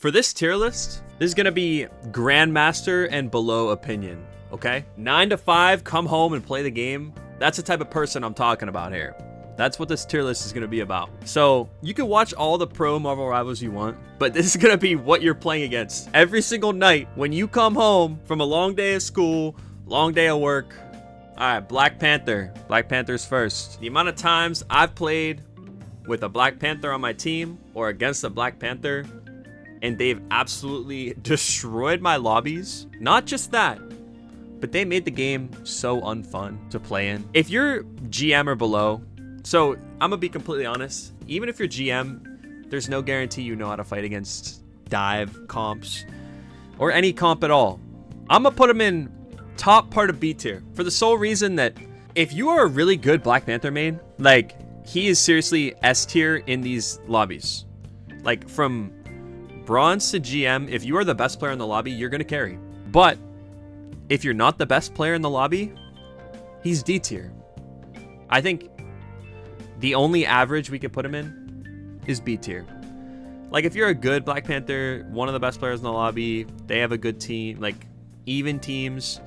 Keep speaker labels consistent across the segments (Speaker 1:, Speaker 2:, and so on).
Speaker 1: For this tier list, this is going to be Grandmaster and below opinion, okay? 9 to 5, come home and play the game. That's the type of person I'm talking about here. That's what this tier list is going to be about. So you can watch all the pro Marvel Rivals you want, but this is going to be what you're playing against. Every single night when you come home from a long day of school, long day of work. All right, Black Panther. Black Panther's first. The amount of times I've played with a Black Panther on my team or against a Black Panther, and they've absolutely destroyed my lobbies. Not just that, but they made the game so unfun to play in. If you're GM or below, so I'm gonna be completely honest, even if you're GM, there's no guarantee you know how to fight against dive comps or any comp at all. I'm gonna put them in top part of B tier for the sole reason that if you are a really good Black Panther main, like he is seriously S tier in these lobbies. Like from bronze to GM, if you are the best player in the lobby, you're gonna carry. But if you're not the best player in the lobby, he's D tier. I think the only average we could put him in is B tier. Like if you're a good Black Panther, one of the best players in the lobby, they have a good team, like even teams,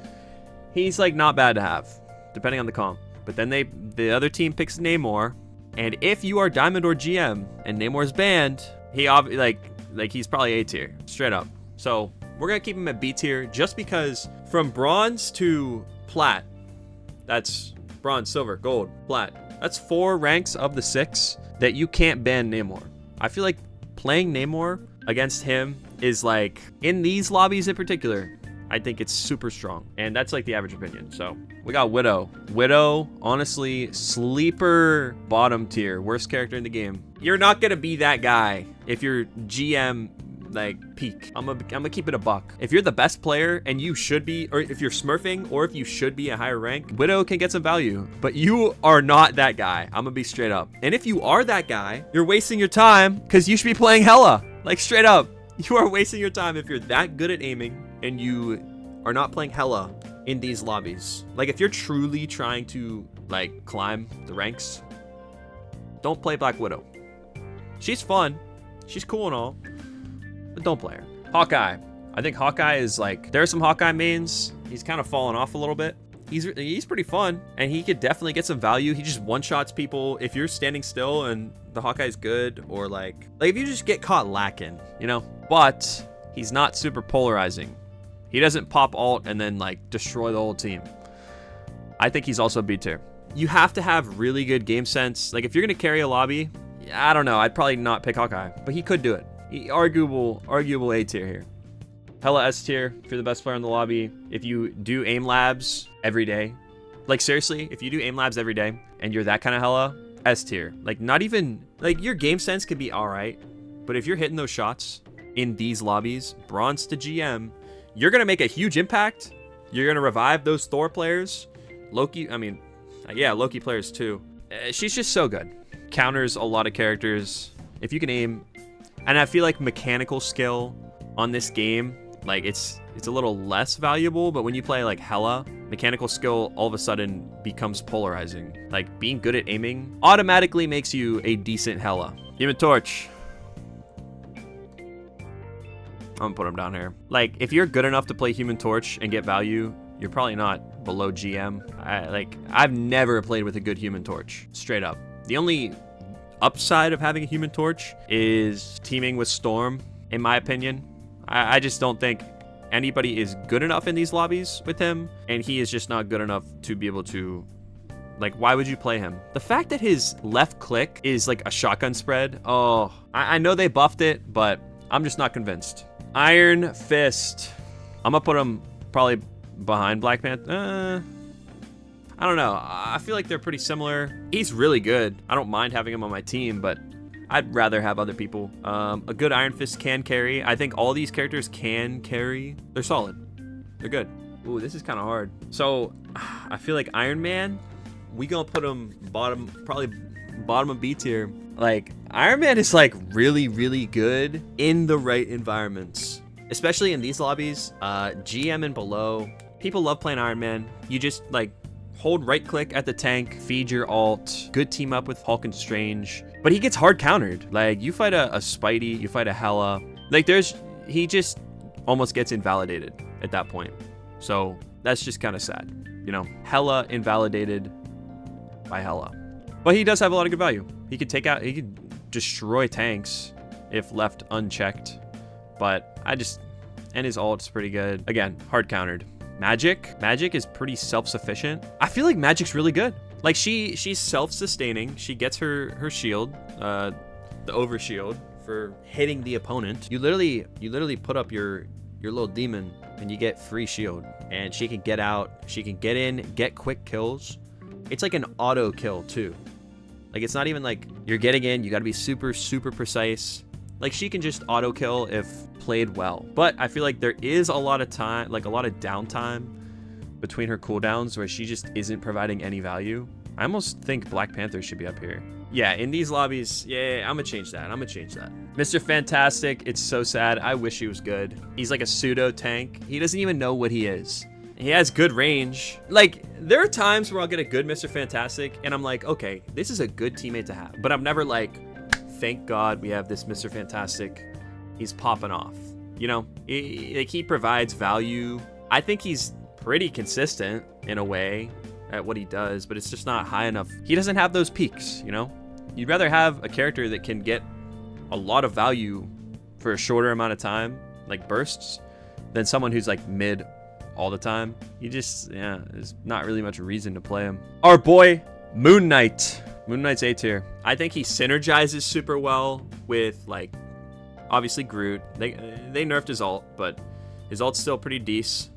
Speaker 1: he's like not bad to have, depending on the comp. But then the other team picks Namor, and if you are Diamond or GM and Namor's banned, he like he's probably A tier, straight up. So we're gonna keep him at B tier just because from bronze to plat, that's bronze, silver, gold, plat. That's 4 ranks of the 6 that you can't ban Namor. I feel like playing Namor against him is like, in these lobbies in particular, I think it's super strong. And that's like the average opinion. So we got Widow. Widow, honestly, sleeper bottom tier, worst character in the game. You're not gonna be that guy if you're GM like peak. I'm gonna keep it a buck. If you're the best player and you should be, or if you're smurfing, or if you should be a higher rank, Widow can get some value, but you are not that guy. I'm gonna be straight up. And if you are that guy, you're wasting your time because you should be playing Hela. Like straight up, you are wasting your time if you're that good at aiming and you are not playing Hela in these lobbies. Like if you're truly trying to like climb the ranks, don't play Black Widow. She's fun, she's cool and all, but don't play her. Hawkeye. I think Hawkeye is like, there are some Hawkeye mains. He's kind of fallen off a little bit. He's pretty fun, and he could definitely get some value. He just one-shots people. If you're standing still and the Hawkeye's good, or like if you just get caught lacking, you know? But he's not super polarizing. He doesn't pop ult and then like destroy the whole team. I think he's also B tier. You have to have really good game sense. Like if you're gonna carry a lobby, I don't know, I'd probably not pick Hawkeye, but he could do it. Arguable A tier here. Hela S tier if you're the best player in the lobby. If you do aim labs every day, like seriously, if you do aim labs every day and you're that kind of Hela, S tier. Like not even, like your game sense could be all right, but if you're hitting those shots in these lobbies, bronze to GM, you're gonna make a huge impact. You're gonna revive those Thor players. Loki, I mean, yeah, Loki players too. She's just so good. Counters a lot of characters. If you can aim, and I feel like mechanical skill on this game, like it's a little less valuable, but when you play like Hela, mechanical skill all of a sudden becomes polarizing. Like being good at aiming automatically makes you a decent Hela. Human Torch. I'm gonna put him down here. Like if you're good enough to play Human Torch and get value, you're probably not below GM. I've never played with a good Human Torch, straight up. The only upside of having a Human Torch is teaming with Storm, in my opinion. I just don't think anybody is good enough in these lobbies with him, and he is just not good enough to be able to, like, why would you play him? The fact that his left click is like a shotgun spread, oh, I know they buffed it, but I'm just not convinced. Iron Fist. I'm gonna put him probably behind Black Panther. I don't know. I feel like they're pretty similar. He's really good. I don't mind having him on my team, but I'd rather have other people. A good Iron Fist can carry. I think all these characters can carry. They're solid. They're good. Ooh, this is kind of hard. So I feel like Iron Man, we gonna put him probably bottom of B tier. Like Iron Man is like really, really good in the right environments, especially in these lobbies. GM and below, people love playing Iron Man. You just like hold right click at the tank, feed your ult, good team up with Hulk and Strange, but he gets hard countered. Like you fight a Spidey, you fight a Hela, like there's he just almost gets invalidated at that point. So that's just kind of sad, you know. Hella invalidated by Hela. But he does have a lot of good value. He could destroy tanks if left unchecked. But and his ult's pretty good. Again, hard countered. Magic is pretty self-sufficient. I feel like Magic's really good. Like she's self-sustaining. She gets her shield, the overshield for hitting the opponent. You literally put up your little demon and you get free shield. And she can get out, she can get in, get quick kills. It's like an auto kill too. Like it's not even like you're getting in, you gotta be super, super precise. Like she can just auto kill if played well. But I feel like there is a lot of time, like a lot of downtime between her cooldowns where she just isn't providing any value. I almost think Black Panther should be up here. Yeah, in these lobbies, yeah, I'm gonna change that. Mr. Fantastic, it's so sad. I wish he was good. He's like a pseudo tank. He doesn't even know what he is. He has good range. Like, there are times where I'll get a good Mr. Fantastic and I'm like, okay, this is a good teammate to have. But I'm never like, thank God we have this Mr. Fantastic. He's popping off. You know, he provides value. I think he's pretty consistent in a way at what he does, but it's just not high enough. He doesn't have those peaks, you know? You'd rather have a character that can get a lot of value for a shorter amount of time, like bursts, than someone who's like mid all the time. There's not really much reason to play him. Our boy, Moon Knight. Moon Knight's A tier. I think he synergizes super well with, like, obviously Groot. They nerfed his ult, but his ult's still pretty decent.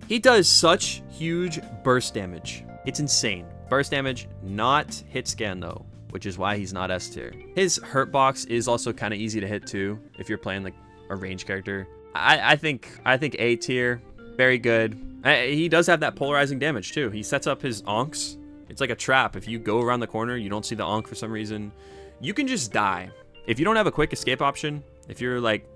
Speaker 1: He does such huge burst damage. It's insane. Burst damage, not hit scan though, which is why he's not S tier. His hurt box is also kind of easy to hit too if you're playing like a range character. I think A tier, very good. He does have that polarizing damage too. He sets up his onks. It's like a trap. If you go around the corner, you don't see the onk for some reason, you can just die. If you don't have a quick escape option, if you're like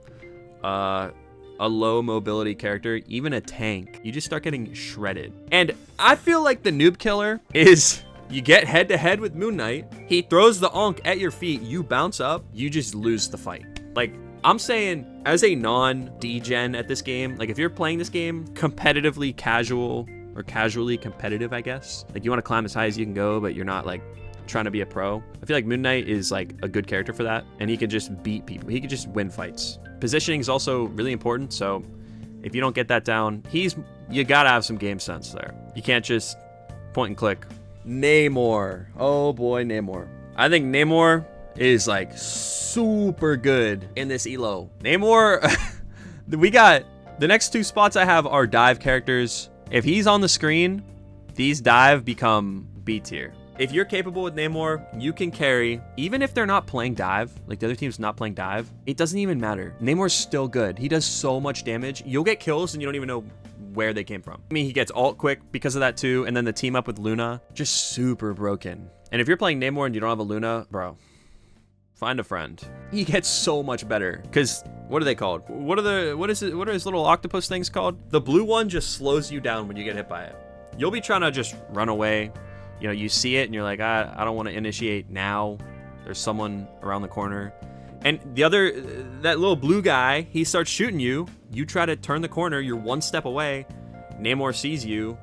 Speaker 1: a low mobility character, even a tank, you just start getting shredded. And I feel like the noob killer is you get head to head with Moon Knight, he throws the onk at your feet, you bounce up, you just lose the fight. Like, I'm saying, as a non-degen at this game, like if you're playing this game competitively casual or casually competitive, I guess, like you want to climb as high as you can go, but you're not like trying to be a pro, I feel like Moon Knight is like a good character for that, and he can just beat people. He can just win fights. Positioning is also really important, so if you don't get that down, you gotta have some game sense there. You can't just point and click. Namor. Oh boy, Namor. I think Namor is like super good in this elo. Namor, we got the next two spots I have are dive characters. If he's on the screen, these dive become B tier. If you're capable with Namor, you can carry, even if they're not playing dive, like the other team's not playing dive, it doesn't even matter. Namor's still good. He does so much damage. You'll get kills and you don't even know where they came from. I mean, he gets ult quick because of that too, and then the team up with Luna, just super broken. And if you're playing Namor and you don't have a Luna, bro, find a friend. He gets so much better, because what are they called? What are his little octopus things called? The blue one just slows you down when you get hit by it. You'll be trying to just run away. You know, you see it and you're like, I don't want to initiate now. There's someone around the corner. And that little blue guy, he starts shooting you. You try to turn the corner. You're one step away. Namor sees you.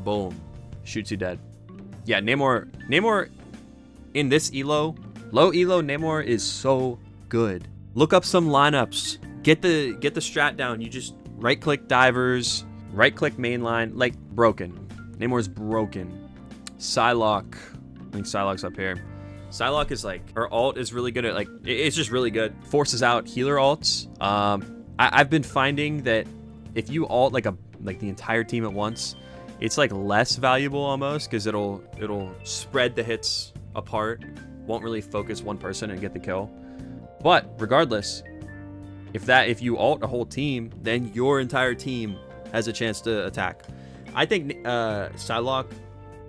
Speaker 1: Boom. Shoots you dead. Yeah, Namor in this elo, low elo, Namor is so good. Look up some lineups. Get the strat down. You just right click divers, right click mainline, like broken. Namor's broken. Psylocke. I think Psylocke's up here. Psylocke is like, her ult is really good at like, it's just really good. Forces out healer ults. I've been finding that if you ult like the entire team at once, it's like less valuable almost, because it'll spread the hits apart. Won't really focus one person and get the kill. But regardless, if you ult a whole team, then your entire team has a chance to attack. I think Psylocke,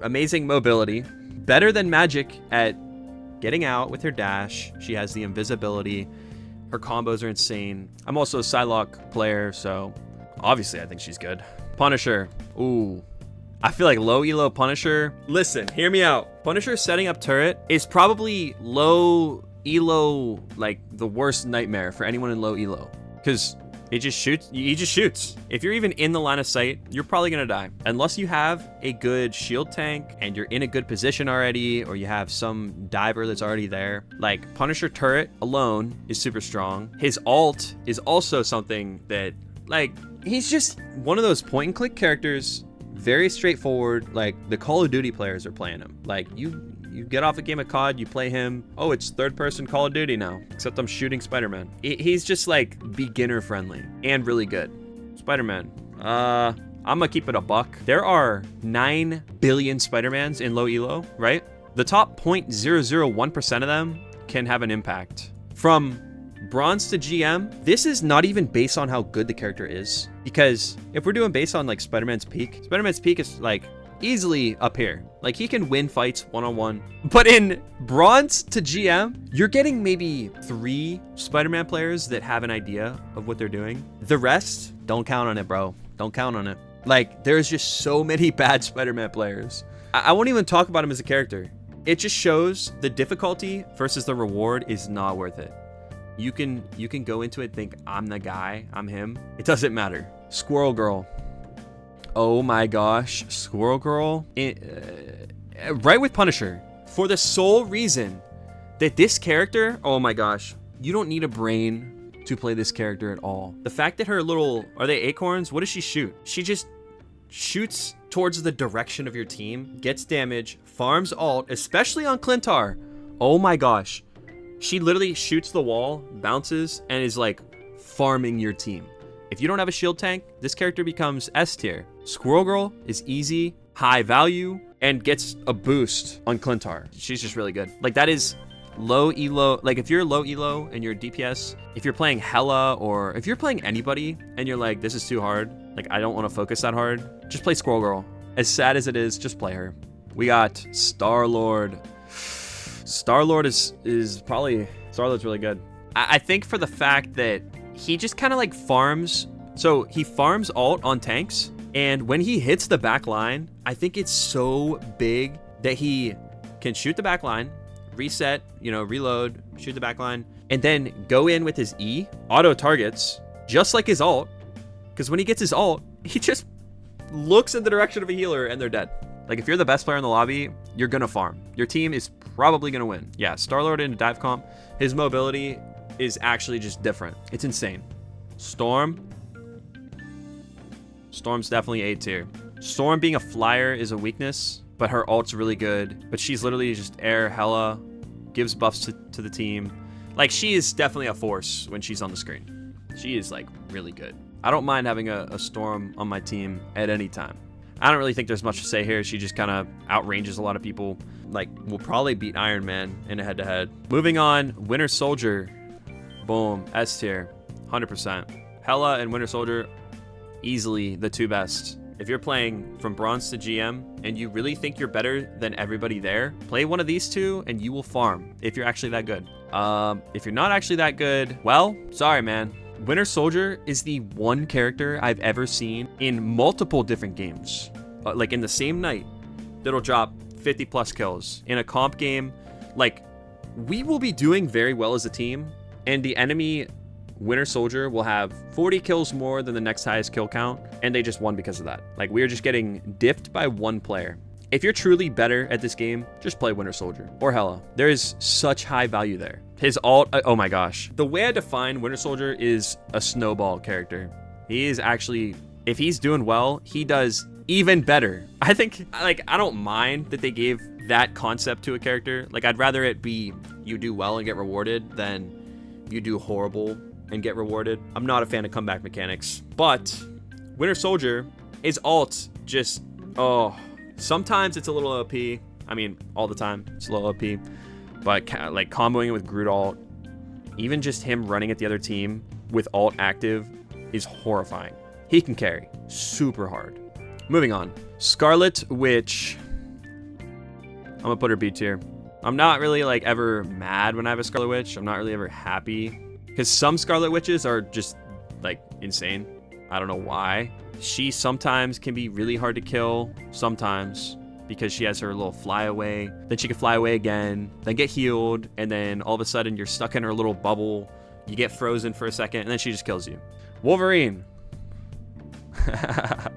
Speaker 1: amazing mobility, better than Magic at getting out with her dash. She has the invisibility. Her combos are insane. I'm also a Psylocke player, so obviously I think she's good. Punisher. Ooh. I feel like low elo Punisher. Listen, hear me out. Punisher setting up turret is probably low elo, like the worst nightmare for anyone in low elo. Because He just shoots. If you're even in the line of sight, you're probably gonna die. Unless you have a good shield tank and you're in a good position already, or you have some diver that's already there. Like, Punisher turret alone is super strong. His ult is also something that, like, he's just one of those point and click characters, very straightforward. Like, the Call of Duty players are playing him. Like, you get off a game of COD, you play him. Oh, it's third person Call of Duty now, except I'm shooting Spider-Man. He's just like beginner friendly and really good. Spider-Man. I'm gonna keep it a buck. There are 9 billion Spider-Mans in low elo, right? The top 0.001% of them can have an impact. From bronze to GM, this is not even based on how good the character is. Because if we're doing based on like Spider-Man's peak is like easily up here. Like, he can win fights one-on-one. But in bronze to GM, you're getting maybe 3 Spider-Man players that have an idea of what they're doing. The rest, don't count on it, bro. Don't count on it. Like, there's just so many bad Spider-Man players. I won't even talk about him as a character. It just shows the difficulty versus the reward is not worth it. You can go into it, think, I'm the guy, I'm him. It doesn't matter. Squirrel Girl. Oh my gosh, Squirrel Girl, right with Punisher, for the sole reason that this character, oh my gosh, you don't need a brain to play this character at all. The fact that her little, are they acorns? What does she shoot? She just shoots towards the direction of your team, gets damage, farms ult, especially on Clintar. Oh my gosh, she literally shoots the wall, bounces, and is like farming your team. If you don't have a shield tank, this character becomes S tier. Squirrel Girl is easy, high value, and gets a boost on Clintar. She's just really good. Like, that is low elo. Like, if you're low elo and you're DPS, if you're playing Hela, or if you're playing anybody and you're like, this is too hard, like, I don't want to focus that hard, just play Squirrel Girl. As sad as it is, just play her. We got Star-Lord. Star-Lord is probably, Star-Lord's really good. I think for the fact that he just kind of like farms. So he farms ult on tanks, and when he hits the back line, I think it's so big that he can shoot the back line, reset, reload, shoot the back line, and then go in with his E, auto targets, just like his ult. Because when he gets his ult, he just looks in the direction of a healer and they're dead. Like, if you're the best player in the lobby, you're gonna farm. Your team is probably gonna win. Yeah, Star-Lord in a dive comp, his mobility is actually just different. It's insane. Storm's definitely A tier. Storm being a flyer is a weakness, but her ult's really good. But she's literally just air Hela, gives buffs to the team. Like, she is definitely a force when she's on the screen. She is like really good. I don't mind having a Storm on my team at any time. I don't really think there's much to say here. She just kind of outranges a lot of people. Like, will probably beat Iron Man in a head-to-head. Moving on, Winter Soldier. Boom, S tier, 100%. Hela and Winter Soldier, easily the 2 best. If you're playing from bronze to GM and you really think you're better than everybody there, play one of these 2 and you will farm if you're actually that good. If you're not actually that good, well, sorry, man. Winter Soldier is the one character I've ever seen in multiple different games, like in the same night, that'll drop 50 plus kills in a comp game. Like, we will be doing very well as a team, and the enemy Winter Soldier will have 40 kills more than the next highest kill count, and they just won because of that. Like, we are just getting diffed by one player. If you're truly better at this game, just play Winter Soldier or Hela. There is such high value there. His ult, oh my gosh. The way I define Winter Soldier is a snowball character. He is actually, if he's doing well, he does even better. I think, like, I don't mind that they gave that concept to a character. Like, I'd rather it be you do well and get rewarded than you do horrible and get rewarded. I'm not a fan of comeback mechanics, but Winter Soldier, his ult just, oh, sometimes it's a little OP. I mean, all the time it's a little OP, but like comboing it with Groot ult, even just him running at the other team with ult active is horrifying. He can carry super hard. Moving on, Scarlet Witch. I'm gonna put her B tier. I'm not really like ever mad when I have a Scarlet Witch. I'm not really ever happy because some Scarlet Witches are just like insane. I don't know why. She sometimes can be really hard to kill, sometimes, because she has her little fly away. Then she can fly away again, then get healed, and then all of a sudden you're stuck in her little bubble. You get frozen for a second, and then she just kills you. Wolverine. I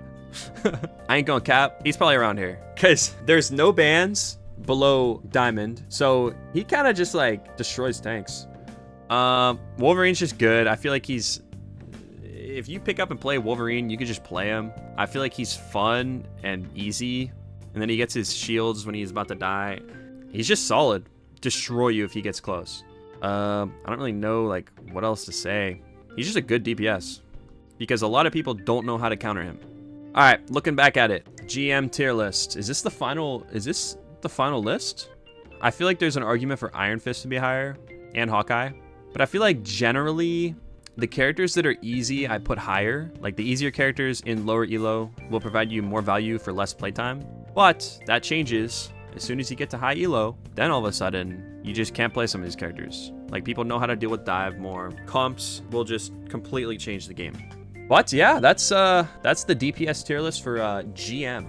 Speaker 1: ain't gonna cap. He's probably around here. Because there's no bans below Diamond. So he kind of just like destroys tanks. Wolverine's just good. I feel like he's... If you pick up and play Wolverine, you could just play him. I feel like he's fun and easy. And then he gets his shields when he's about to die. He's just solid. Destroy you if he gets close. I don't really know like what else to say. He's just a good DPS. Because a lot of people don't know how to counter him. Alright, looking back at it. GM tier list. Is this the final list? I feel like there's an argument for Iron Fist to be higher. And Hawkeye. But I feel like generally... The characters that are easy, I put higher. Like the easier characters in lower elo will provide you more value for less playtime. But that changes as soon as you get to high elo. Then all of a sudden, you just can't play some of these characters. Like people know how to deal with dive more. Comps will just completely change the game. But yeah, that's the DPS tier list for GM.